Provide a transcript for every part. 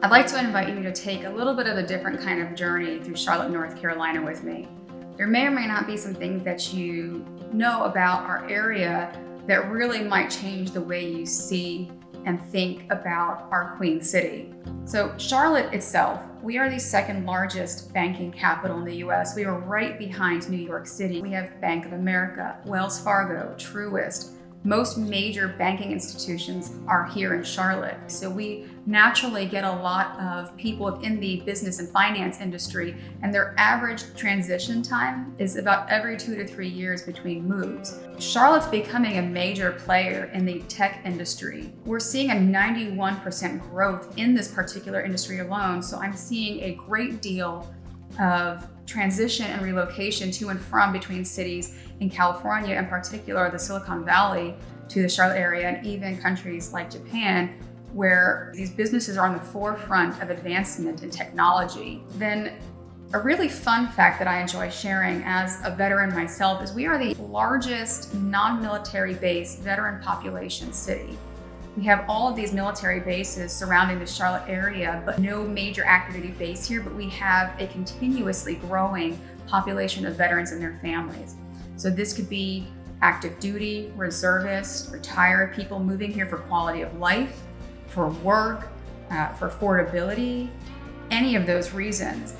I'd like to invite you to take a little bit of a different kind of journey through Charlotte, North Carolina with me. There may or may not be some things that you know about our area that really might change the way you see and think about our Queen City. So Charlotte itself, we are the second largest banking capital in the US. We are right behind New York City. We have Bank of America, Wells Fargo, Truist. Most major banking institutions are here in Charlotte. So we naturally get a lot of people in the business and finance industry, and their average transition time is about every 2 to 3 years between moves. Charlotte's becoming a major player in the tech industry. We're seeing a 91% growth in this particular industry alone. So I'm seeing a great deal of transition and relocation to and from between cities in California, in particular the Silicon Valley, to the Charlotte area, and even countries like Japan, where these businesses are on the forefront of advancement in technology. Then a really fun fact that I enjoy sharing as a veteran myself is we are the largest non-military based veteran population city. We have all of these military bases surrounding the Charlotte area, but no major activity base here, but we have a continuously growing population of veterans and their families. So this could be active duty, reservists, retired people moving here for quality of life, for work, for affordability, any of those reasons.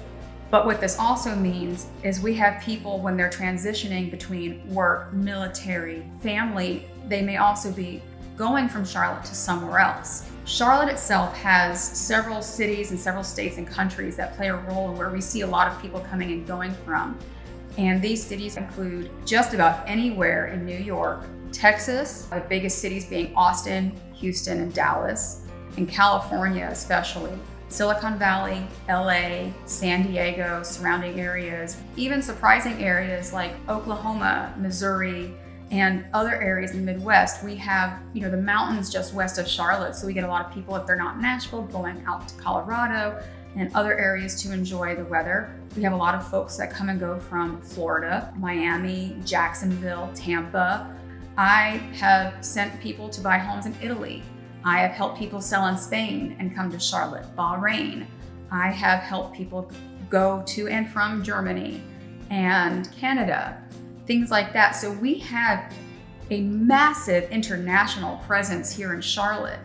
But what this also means is we have people when they're transitioning between work, military, family, they may also be going from Charlotte to somewhere else. Charlotte itself has several cities and several states and countries that play a role in where we see a lot of people coming and going from. And these cities include just about anywhere in New York, Texas, the biggest cities being Austin, Houston, and Dallas, and California especially, Silicon Valley, LA, San Diego, surrounding areas, even surprising areas like Oklahoma, Missouri, and other areas in the Midwest. We have, the mountains just west of Charlotte, so we get a lot of people, if they're not in Nashville, going out to Colorado and other areas to enjoy the weather. We have a lot of folks that come and go from Florida, Miami, Jacksonville, Tampa. I have sent people to buy homes in Italy. I have helped people sell in Spain and come to Charlotte, Bahrain. I have helped people go to and from Germany and Canada, things like that. So we have a massive international presence here in Charlotte.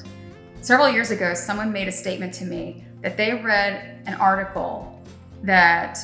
Several years ago, someone made a statement to me that they read an article that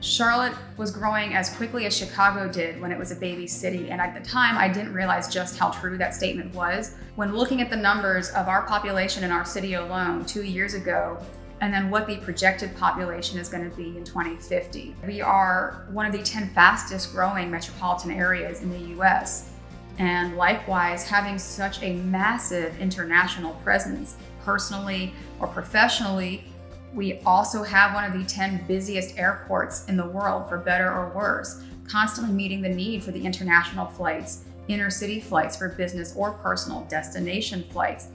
Charlotte was growing as quickly as Chicago did when it was a baby city. And at the time, I didn't realize just how true that statement was. When looking at the numbers of our population in our city alone 2 years ago, and then what the projected population is going to be in 2050. We are one of the 10 fastest growing metropolitan areas in the US. And likewise, having such a massive international presence, personally or professionally, we also have one of the 10 busiest airports in the world, for better or worse, constantly meeting the need for the international flights, inter-city flights for business or personal destination flights.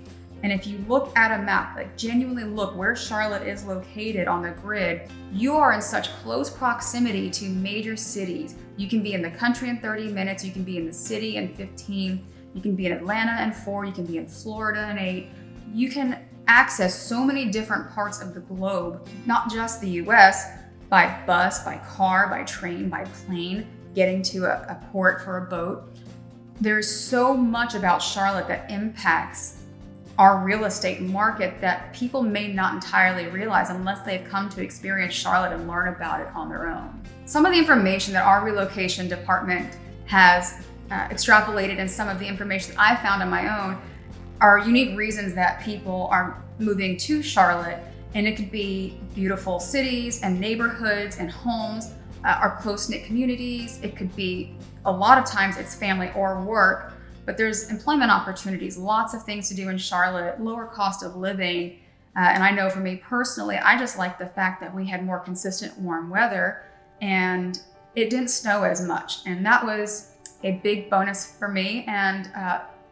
And if you look at a map, like genuinely look where Charlotte is located on the grid, you are in such close proximity to major cities. You can be in the country in 30 minutes, you can be in the city in 15, you can be in Atlanta in 4, you can be in Florida in 8. You can access so many different parts of the globe, not just the US, by bus, by car, by train, by plane, getting to a port for a boat. There's so much about Charlotte that impacts our real estate market that people may not entirely realize unless they've come to experience Charlotte and learn about it on their own. Some of the information that our relocation department has extrapolated, and some of the information that I found on my own, are unique reasons that people are moving to Charlotte. And it could be beautiful cities and neighborhoods and homes, our close-knit communities. It could be, a lot of times it's family or work, but there's employment opportunities, lots of things to do in Charlotte, lower cost of living. And I know for me personally, I just like the fact that we had more consistent warm weather and it didn't snow as much. And that was a big bonus for me. And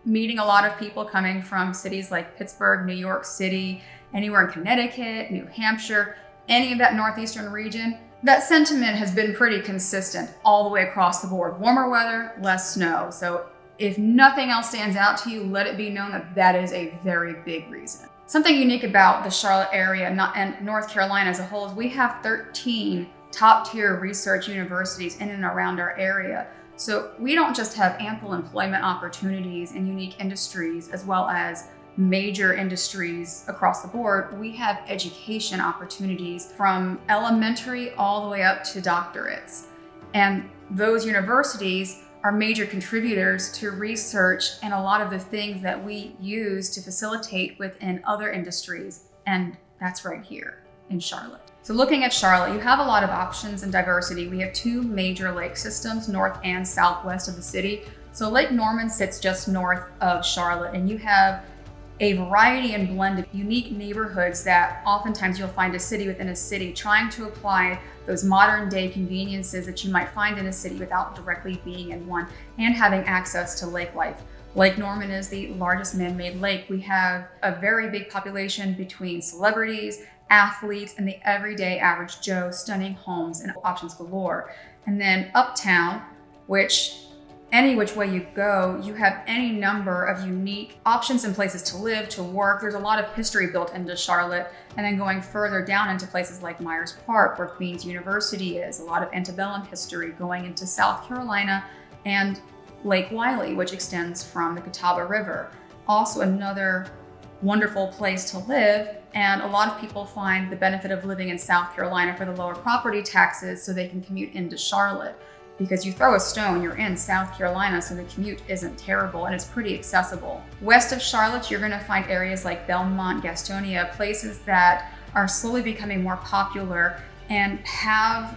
meeting a lot of people coming from cities like Pittsburgh, New York City, anywhere in Connecticut, New Hampshire, any of that northeastern region, that sentiment has been pretty consistent all the way across the board. Warmer weather, less snow. So If nothing else stands out to you, let it be known that that is a very big reason. Something unique about the Charlotte area and North Carolina as a whole is we have 13 top-tier research universities in and around our area. So we don't just have ample employment opportunities in unique industries as well as major industries across the board. We have education opportunities from elementary all the way up to doctorates. And those universities are major contributors to research and a lot of the things that we use to facilitate within other industries. And that's right here in Charlotte. So looking at Charlotte, you have a lot of options and diversity. We have two major lake systems, north and southwest of the city. So Lake Norman sits just north of Charlotte, and you have a variety and blend of unique neighborhoods that oftentimes you'll find a city within a city trying to apply those modern day conveniences that you might find in a city without directly being in one and having access to lake life. Lake Norman is the largest man-made lake. We have a very big population between celebrities, athletes, and the everyday average Joe, stunning homes and options galore. And then uptown, which any which way you go, you have any number of unique options and places to live, to work. There's a lot of history built into Charlotte. And then going further down into places like Myers Park, where Queens University is, a lot of antebellum history going into South Carolina, and Lake Wylie, which extends from the Catawba River. Also another wonderful place to live. And a lot of people find the benefit of living in South Carolina for the lower property taxes so they can commute into Charlotte. Because you throw a stone, you're in South Carolina, so the commute isn't terrible and it's pretty accessible. West of Charlotte, you're gonna find areas like Belmont, Gastonia, places that are slowly becoming more popular and have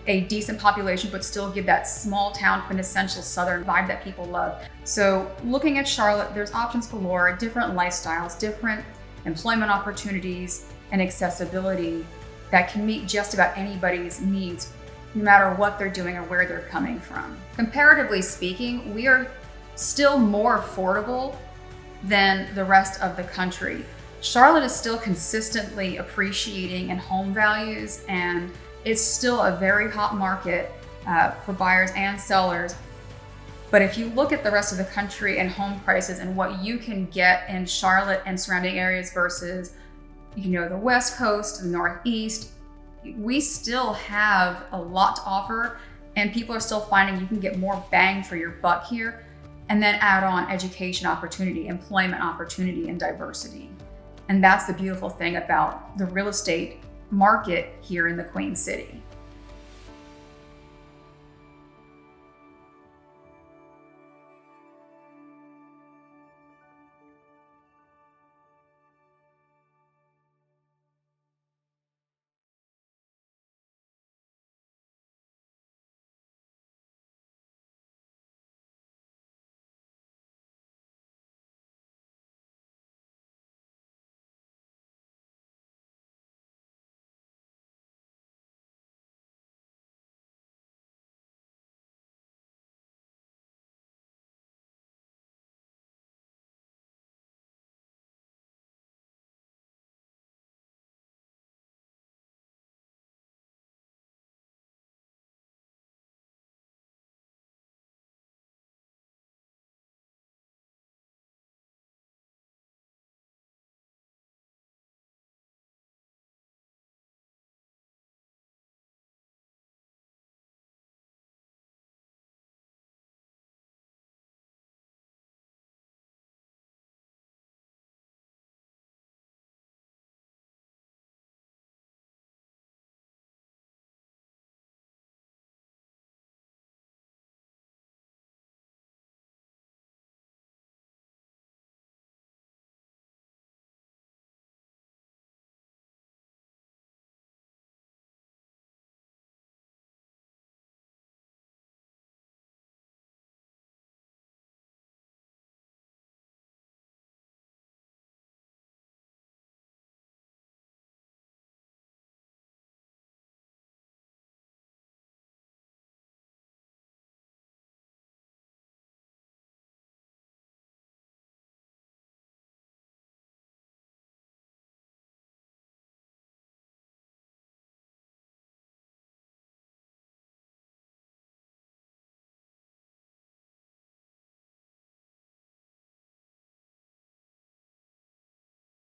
a decent population, but still give that small town quintessential Southern vibe that people love. So looking at Charlotte, there's options galore, different lifestyles, different employment opportunities, and accessibility that can meet just about anybody's needs, no matter what they're doing or where they're coming from. Comparatively speaking, we are still more affordable than the rest of the country. Charlotte is still consistently appreciating in home values, and it's still a very hot market for buyers and sellers. But if you look at the rest of the country and home prices and what you can get in Charlotte and surrounding areas versus, the West Coast, the Northeast, we still have a lot to offer, and people are still finding you can get more bang for your buck here, and then add on education opportunity, employment opportunity, and diversity. And that's the beautiful thing about the real estate market here in the Queen City.